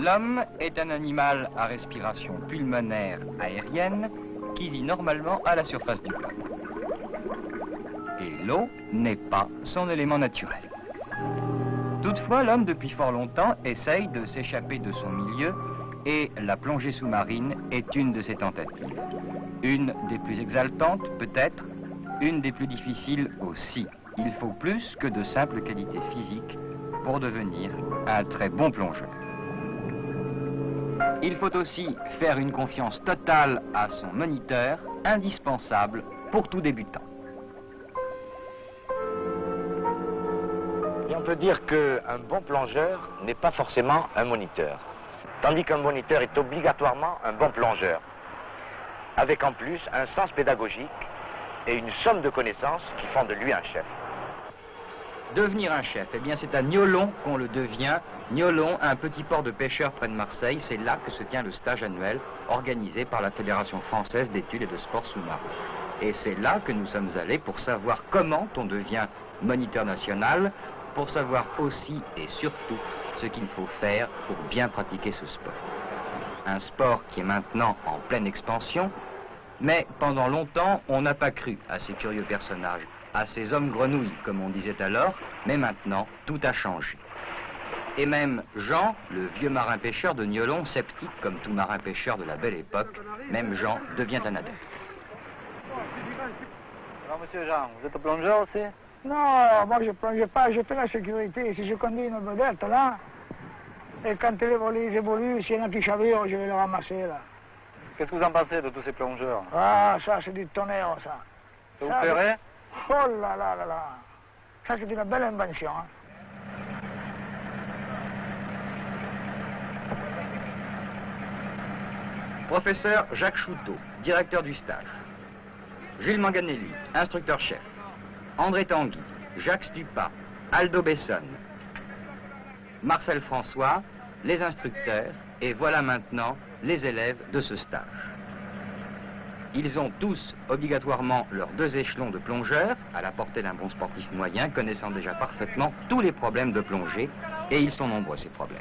L'homme est un animal à respiration pulmonaire aérienne qui vit normalement à la surface du globe. Et l'eau n'est pas son élément naturel. Toutefois, l'homme, depuis fort longtemps, essaye de s'échapper de son milieu et la plongée sous-marine est une de ses tentatives. Une des plus exaltantes, peut-être, une des plus difficiles aussi. Il faut plus que de simples qualités physiques pour devenir un très bon plongeur. Il faut aussi faire une confiance totale à son moniteur, indispensable pour tout débutant. Et on peut dire qu'un bon plongeur n'est pas forcément un moniteur, tandis qu'un moniteur est obligatoirement un bon plongeur, avec en plus un sens pédagogique et une somme de connaissances qui font de lui un chef. Devenir un chef, eh bien c'est à Niolon qu'on le devient. Niolon, un petit port de pêcheurs près de Marseille, c'est là que se tient le stage annuel organisé par la Fédération française d'études et de sports sous-marins. Et c'est là que nous sommes allés pour savoir comment on devient moniteur national, pour savoir aussi et surtout ce qu'il faut faire pour bien pratiquer ce sport. Un sport qui est maintenant en pleine expansion, mais pendant longtemps, on n'a pas cru à ces curieux personnages, à ces hommes grenouilles, comme on disait alors, mais maintenant, tout a changé. Et même Jean, le vieux marin-pêcheur de Niolon, sceptique comme tout marin-pêcheur de la belle époque, même Jean devient un adepte. Alors, monsieur Jean, vous êtes plongeur aussi? Non, moi je ne plonge pas, je fais la sécurité. Si je conduis une vedette là, et quand ils évoluent, s'il y en a qui chavirent, je vais le ramasser là. Qu'est-ce que vous en pensez de tous ces plongeurs? Ah, ça c'est du tonnerre ça. Ça vous plairait? Oh là là là là. Ça c'est une belle invention. Hein. Professeur Jacques Chouteau, directeur du stage. Jules Manganelli, instructeur-chef. André Tanguy, Jacques Stupa, Aldo Bessonne. Marcel François, les instructeurs, et voilà maintenant les élèves de ce stage. Ils ont tous obligatoirement leurs 2 échelons de plongeurs, à la portée d'un bon sportif moyen, connaissant déjà parfaitement tous les problèmes de plongée, et ils sont nombreux ces problèmes.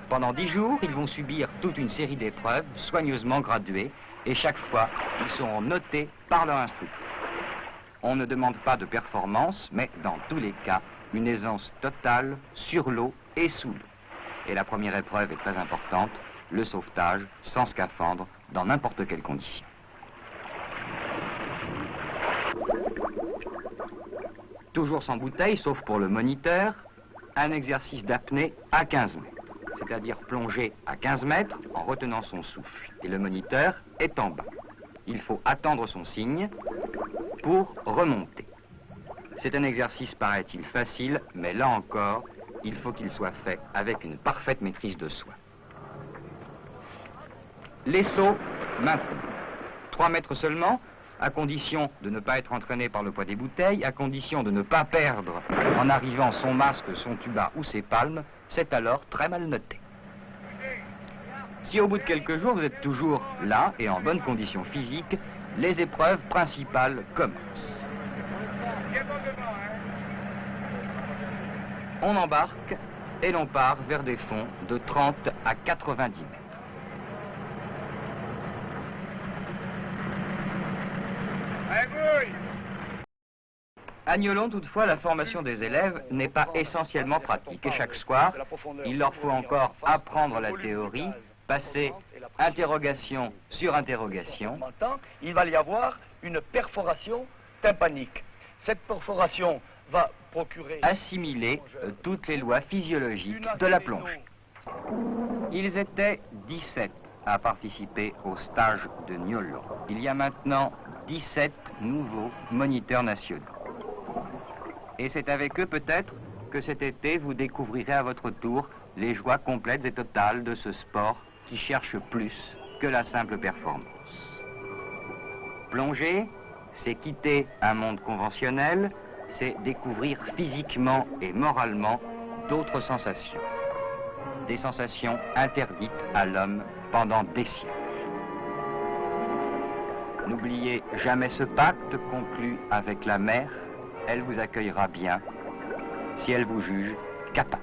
Pendant 10 jours, ils vont subir toute une série d'épreuves soigneusement graduées, et chaque fois, ils seront notés par leur instructeur. On ne demande pas de performance, mais dans tous les cas, une aisance totale sur l'eau et sous l'eau. Et la première épreuve est très importante, le sauvetage sans scaphandre, dans n'importe quelle condition. Toujours sans bouteille, sauf pour le moniteur, un exercice d'apnée à 15 mètres. C'est-à-dire plonger à 15 mètres en retenant son souffle. Et le moniteur est en bas. Il faut attendre son signe pour remonter. C'est un exercice, paraît-il, facile, mais là encore, il faut qu'il soit fait avec une parfaite maîtrise de soi. Les sauts, maintenant. 3 mètres seulement, à condition de ne pas être entraîné par le poids des bouteilles, à condition de ne pas perdre en arrivant son masque, son tuba ou ses palmes, c'est alors très mal noté. Si au bout de quelques jours vous êtes toujours là et en bonne condition physique, les épreuves principales commencent. On embarque et l'on part vers des fonds de 30 à 90 mètres. À Niolon, toutefois, la formation des élèves n'est pas essentiellement pratique. Et chaque soir, il leur faut encore apprendre la théorie, passer interrogation sur interrogation. Il va y avoir une perforation tympanique. Cette perforation va procurer... Assimiler toutes les lois physiologiques de la plongée. Ils étaient 17 à participer au stage de Niolon. Il y a maintenant 17 nouveaux moniteurs nationaux. Et c'est avec eux peut-être que cet été vous découvrirez à votre tour les joies complètes et totales de ce sport qui cherche plus que la simple performance. Plonger, c'est quitter un monde conventionnel, c'est découvrir physiquement et moralement d'autres sensations. Des sensations interdites à l'homme pendant des siècles. N'oubliez jamais ce pacte conclu avec la mer. Elle vous accueillera bien si elle vous juge capable.